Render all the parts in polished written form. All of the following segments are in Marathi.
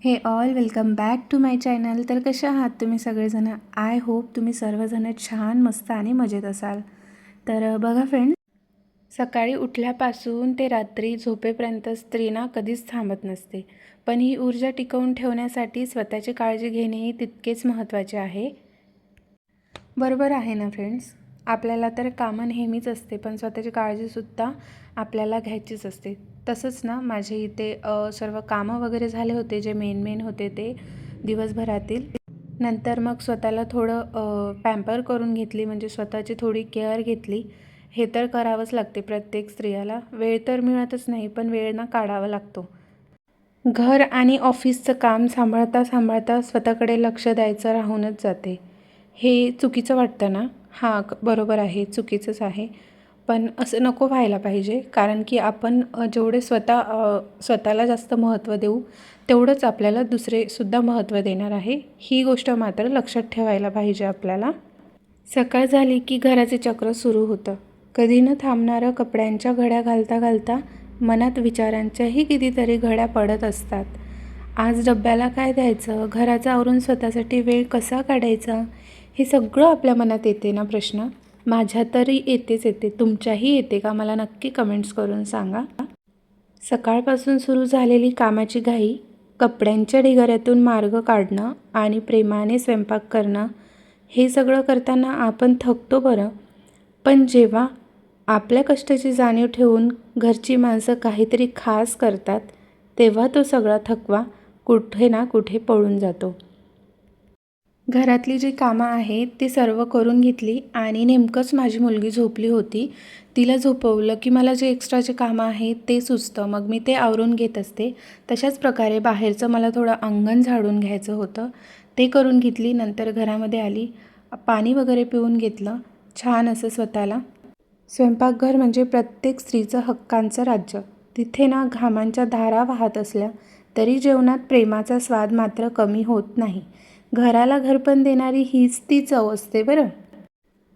हे all welcome back to my channel. तर कशा आहात तुम्ही सगळेजण? आय होप तुम्ही सर्वजण छान मस्त आणि मजेत असाल. तर बघा फ्रेंड्स, सकाळी उठल्यापासून ते रात्री झोपेपर्यंत स्त्रीना कधीच थांबत नसते. पण ही ऊर्जा टिकवून ठेवण्यासाठी स्वतःची काळजी घेणेही तितकेच महत्त्वाचे आहे. बरोबर आहे ना फ्रेंड्स? आपल्याला तर कामं नेहमीच असते, पण स्वतःची काळजीसुद्धा आपल्याला घ्यायचीच असते. तसंच ना माझे इथे सर्व कामं वगैरे झाले होते, जे मेन होते ते दिवसभरातील. नंतर मग स्वतःला थोडं पॅम्पर करून घेतली, म्हणजे स्वतःची थोडी केअर घेतली. हे तर करावंच लागते प्रत्येक स्त्रियाला. वेळ तर मिळतच नाही, पण वेळ ना काढावा लागतो. घर आणि ऑफिसचं काम सांभाळता स्वतःकडे लक्ष द्यायचं राहूनच जाते. हे चुकीचं वाटतं ना? हां, बरोबर आहे, चुकीचंच आहे. पण असं नको व्हायला पाहिजे, कारण की आपण जेवढे स्वतःला जास्त महत्त्व देऊ, तेवढंच आपल्याला दुसरेसुद्धा महत्त्व देणार आहे. ही गोष्ट मात्र लक्षात ठेवायला पाहिजे आपल्याला. सकाळ झाली की घराचे चक्र सुरू होतं. कधी न थांबणारं कपड्यांच्या घड्या घालता मनात विचारांच्याही कितीतरी घड्या पडत असतात. आज डब्याला काय द्यायचं, घराचं आवरून स्वतःसाठी वेळ कसा काढायचा, हे सगळं आपल्या मनात येते ना प्रश्न. माझ्या तरी येते. तुमच्याही येते का? मला नक्की कमेंट्स करून सांगा. सकाळपासून सुरू झालेली कामाची घाई, कपड्यांच्या ढिगाऱ्यातून मार्ग काढणं आणि प्रेमाने स्वयंपाक करणं, हे सगळं करताना आपण थकतो बरं. पण जेव्हा आपल्या कष्टाची जाणीव ठेवून घरची माणसं काहीतरी खास करतात, तेव्हा तो सगळा थकवा कुठे ना कुठे पळून जातो. घरातली जी कामं आहेत ती सर्व करून घेतली आणि नेमकंच माझी मुलगी झोपली होती. तिला झोपवलं की मला जे एक्स्ट्राचे कामं आहेत ते सुचतं. मग मी ते आवरून घेत असते. तशाच प्रकारे बाहेरचं मला थोडं अंगण झाडून घ्यायचं होतं. ते करून घेतली. नंतर घरामध्ये आली, पाणी वगैरे पिऊन घेतलं छान असं स्वतःला. स्वयंपाकघर म्हणजे प्रत्येक स्त्रीचं हक्कांचं राज्य. तिथे ना घामांच्या धारा वाहत असल्या तरी जेवणात प्रेमाचा स्वाद मात्र कमी होत नाही. घराला घरपण देणारी हीच ती चव असते बरं.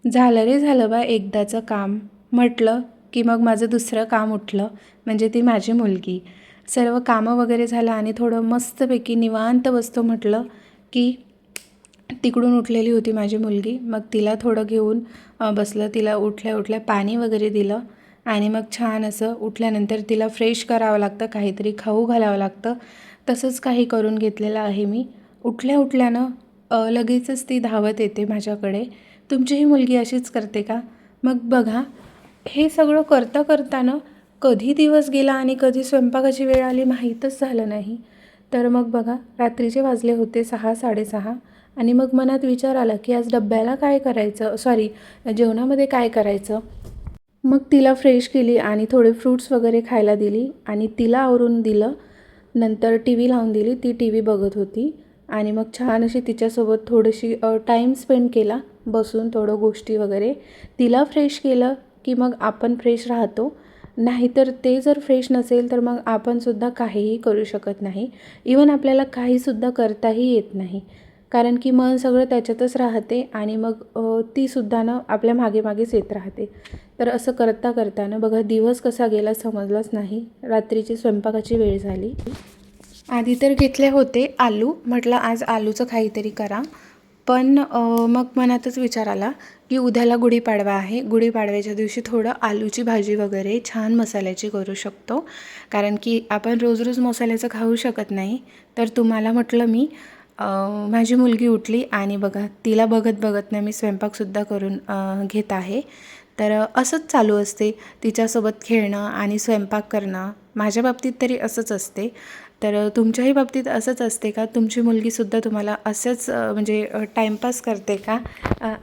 झालं रे झालं बा एकदाचं काम म्हटलं की मग माझं दुसरं काम उठलं, म्हणजे ती माझी मुलगी. सर्व कामं वगैरे झालं आणि थोडं मस्तपैकी निवांत बसतो म्हटलं की तिकडून उठलेली होती माझी मुलगी. मग तिला थोडं घेऊन बसलं. तिला उठल्या पाणी वगैरे दिलं आणि मग छान असं उठल्यानंतर तिला फ्रेश करावं लागतं, काहीतरी खाऊ घालावं लागतं. तसंच काही करून घेतलेलं आहे मी. उठल्यानं लगेचच ती धावत येते माझ्याकडे. तुमची ही मुलगी अशीच करते का? मग बघा, हे सगळं करताना कधी दिवस गेला आणि कधी स्वयंपाकाची वेळ आली माहीतच झालं नाही. तर मग बघा, रात्रीचे वाजले होते 6-6:30 आणि मग मनात विचार आला की आज डब्याला काय करायचं, जेवणामध्ये काय करायचं. मग तिला फ्रेश केली आणि थोडे फ्रूट्स वगैरे खायला दिली आणि तिला आवरून दिलं. नंतर टी व्ही लावून दिली. ती टी व्ही बघत होती आणि मग छान अशी तिच्यासोबत थोडीशी टाईम स्पेंड केला, बसून थोडं गोष्टी वगैरे. तिला फ्रेश केलं की मग आपण फ्रेश राहतो. नाहीतर ते जर फ्रेश नसेल तर मग आपणसुद्धा काहीही करू शकत नाही. इवन आपल्याला काहीसुद्धा करताही येत नाही, कारण की मन सगळं त्याच्यातच राहते आणि मग तीसुद्धा ना आपल्या मागेच येत राहते. तर असं करताना बघा दिवस कसा गेला समजलाच नाही. रात्रीची स्वयंपाकाची वेळ झाली. आधी तर घेतले होते आलू, म्हटलं आज आलूचं काहीतरी करा. पण मग मनातच विचार आला की उद्याला गुढीपाडवा आहे. गुढीपाडव्याच्या दिवशी थोडं आलूची भाजी वगैरे छान मसाल्याची करू शकतो, कारण की आपण रोज मसाल्याचं खाऊ शकत नाही. तर तुम्हाला म्हटलं मी, माझी मुलगी उठली आणि बघा तिला बघत ना मी स्वयंपाकसुद्धा करून घेत आहे. तर असंच चालू असते, तिच्यासोबत खेळणं आणि स्वयंपाक करणं. माझ्या बाबतीत तरी असंच असते. तर तुमच्याही बाबतीत असंच असते का? तुमची मुलगीसुद्धा तुम्हाला असंच म्हणजे टाईमपास करते का?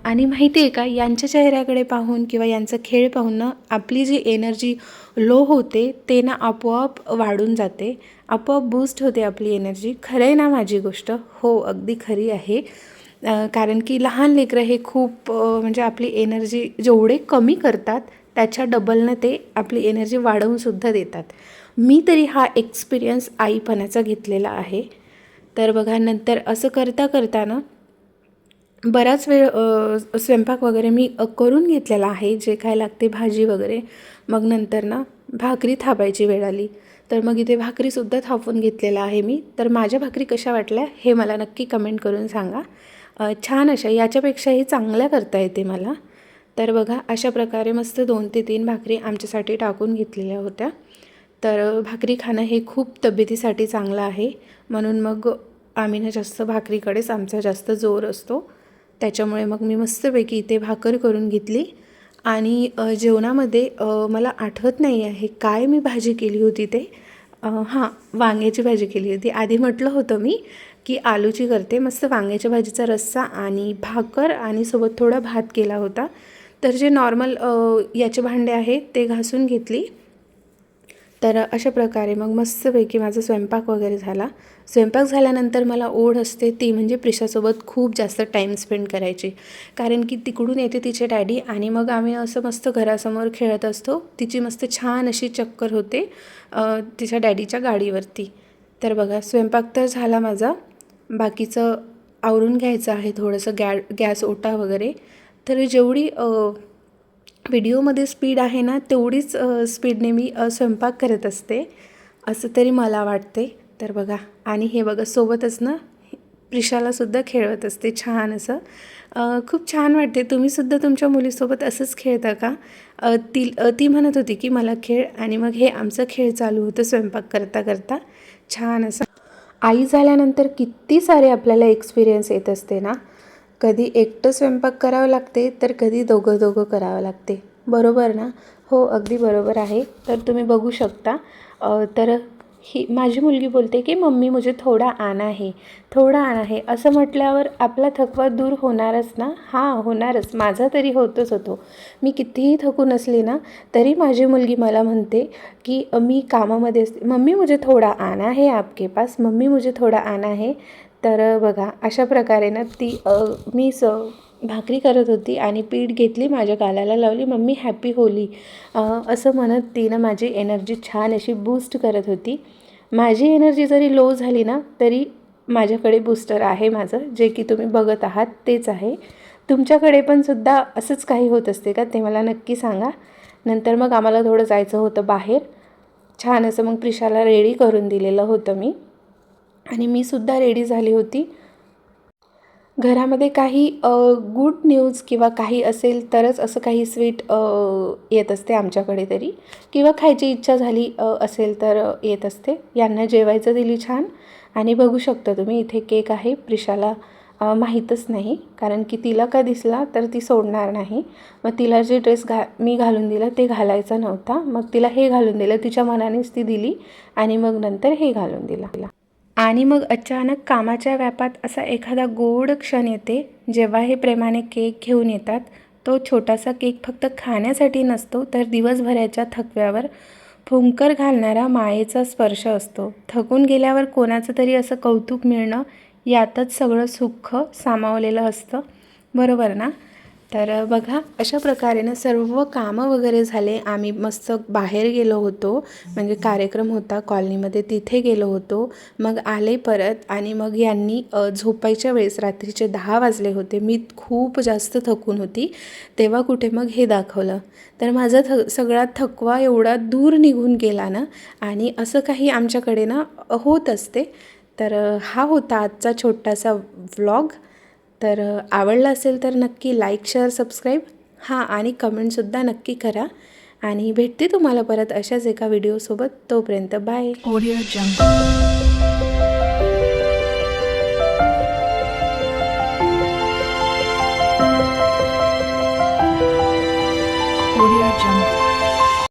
आणि माहिती आहे का, यांच्या चेहऱ्याकडे पाहून किंवा यांचं खेळ पाहून ना आपली जी एनर्जी लो होते ते ना आपोआप वाढून जाते, आपोआप बूस्ट होते आपली एनर्जी. खरं आहे ना माझी गोष्ट? हो, अगदी खरी आहे. कारण की लहान लेकरं हे खूप म्हणजे आपली एनर्जी जेवढे कमी करतात त्याच्या डबलनं ते आपली एनर्जी वाढवूनसुद्धा देतात. मी तरी हा एक्सपिरियन्स आईपणाचा घेतलेला आहे. तर बघा, नंतर असं करताना बराच वेळ स्वयंपाक वगैरे मी करून घेतलेला आहे, जे काय लागते भाजी वगैरे. मग नंतर ना भाकरी थापायची वेळ आली. तर मग इथे भाकरीसुद्धा थापून घेतलेला आहे मी. तर माझ्या भाकरी कशा वाटल्या हे मला नक्की कमेंट करून सांगा. छान अशा याच्यापेक्षाही चांगल्या करता येते मला. तर बघा अशा प्रकारे मस्त 2 ते 3 भाकरी आमच्यासाठी टाकून घेतलेल्या होत्या. तर भाकरी खाणं हे खूप तब्येतीसाठी चांगलं आहे, म्हणून मग आम्ही ना जास्त भाकरीकडेच आमचा जास्त जोर असतो. त्याच्यामुळे मग मी मस्तपैकी इथे भाकर करून घेतली. आणि जेवणामध्ये मला आठवत नाही आहे काय मी भाजी केली होती ते. हां, वांग्याची भाजी केली होती. आधी म्हटलं होतं मी की आलूची करते. मस्त वांग्याच्या भाजीचा रस्सा आणि भाकर आणि सोबत थोडा भात केला होता. तर जे नॉर्मल याचे भांडे आहेत ते घासून घेतली. तर अशा प्रकारे मग मस्तपैकी माझा स्वयंपाक वगैरे झाला. स्वयंपाक झाल्यानंतर मला ओढ असते ती म्हणजे प्रिशासोबत खूप जास्त टाईम स्पेंड करायची. कारण की तिकडून येते तिचे डॅडी आणि मग आम्ही असं मस्त घरासमोर खेळत असतो. तिची मस्त छान अशी चक्कर होते तिच्या डॅडीच्या गाडीवरती. तर बघा स्वयंपाक तर झाला माझा. बाकीचं आवरून घ्यायचं आहे थोडंसं गॅस ओटा वगैरे. तर जेवढी व्हिडिओमध्ये स्पीड आहे ना तेवढीच स्पीडने मी स्वयंपाक करत असते असं तरी मला वाटते. तर बघा आणि हे बघा सोबतच ना प्रिशालासुद्धा खेळवत असते छान असं. खूप छान वाटते. तुम्हीसुद्धा तुमच्या मुलीसोबत असंच खेळता का? ती म्हणत होती की मला खेळ आणि मग हे आमचं खेळ चालू होतं स्वयंपाक करता करता छान असं. आई झाल्यानंतर किती सारे आपल्याला एक्सपिरियन्स येत असते ना. कधी एकटं स्वयंपाक करावं लागते तर कधी दोघं करावं लागते. बरोबर ना? हो, अगदी बरोबर आहे. तर तुम्ही बघू शकता. तर ही माझी मुलगी बोलते की मम्मी मुझे थोडा आना है, थोडा आना है. असं म्हटल्यावर आपला थकवा दूर होणारच ना. हां, होणारच. माझा तरी होतो. मी कितीही थकून असले ना तरी माझी मुलगी मला म्हणते की मी कामामध्ये असते, मम्मी मुझे थोडा आना है आपके पास, मम्मी मुझे थोडा आना है. तर बघा अशा प्रकारे ना ती मी भाकरी करत होती आणि पीठ घेतली माझ्या गालाला लावली, मम्मी हॅपी होली असं म्हणत ती ना माझी एनर्जी छान अशी बूस्ट करत होती. माझी एनर्जी जरी लो झाली ना तरी माझ्याकडे बूस्टर आहे माझं, जे की तुम्ही बघत आहात तेच आहे. तुमच्याकडे पण सुद्धा असंच काही होत असते का ते मला नक्की सांगा. नंतर मग आम्हाला थोडं जायचं होतं बाहेर. छान असं मग प्रिशाला रेडी करून दिलेलं होतं मी आणि मी सुद्धा रेडी झाली होती. घरामध्ये काही गुड न्यूज किंवा काही असेल तरच असं काही स्वीट येत असते आमच्याकडे तरी, किंवा खायची इच्छा झाली असेल तर येत असते. यांना जेवायचं दिली छान आणि बघू शकता तुम्ही इथे केक आहे. प्रिशाला माहीतच नाही कारण की तिला का दिसला तर ती सोडणार नाही. मग तिला जे ड्रेस मी घालून दिला ते घालायचा नव्हता, मग तिला हे घालून दिलं. तिच्या मनानेच ती दिली आणि मग नंतर हे घालून दिलं. आणि मग अचानक कामाच्या व्यापात असा एखादा गोड क्षण येते जेव्हा हे प्रेमाने केक घेऊन येतात. तो छोटासा केक फक्त खाण्यासाठी नसतो तर दिवसभराच्या थकव्यावर फुंकर घालणारा मायेचा स्पर्श असतो. थकून गेल्यावर कोणाचं तरी असं कौतुक मिळणं यातच सगळं सुख सामावलेलं असतं. बरोबर ना? तर बघा अशा प्रकारे ना सर्व कामं वगैरे झाले. आम्ही मस्त बाहेर गेलो होतो, म्हणजे कार्यक्रम होता कॉलनीमध्ये, तिथे गेलो होतो. मग आले परत आणि मग यांनी झोपायच्या वेळेस रात्रीचे 10 वाजले होते. मी खूप जास्त थकून होती तेव्हा कुठे मग हे दाखवलं. तर माझा सगळा थकवा एवढा दूर निघून गेला ना. आणि असं काही आमच्याकडे ना होत असते. तर हा होता आजचा छोटासा व्लॉग. तर आवडला असेल तर नक्की लाईक, शेअर, सबस्क्राईब हां आणि कमेंटसुद्धा नक्की करा. आणि भेटते तुम्हाला परत अशाच एका व्हिडिओसोबत. तोपर्यंत बाय. Audio Jungle.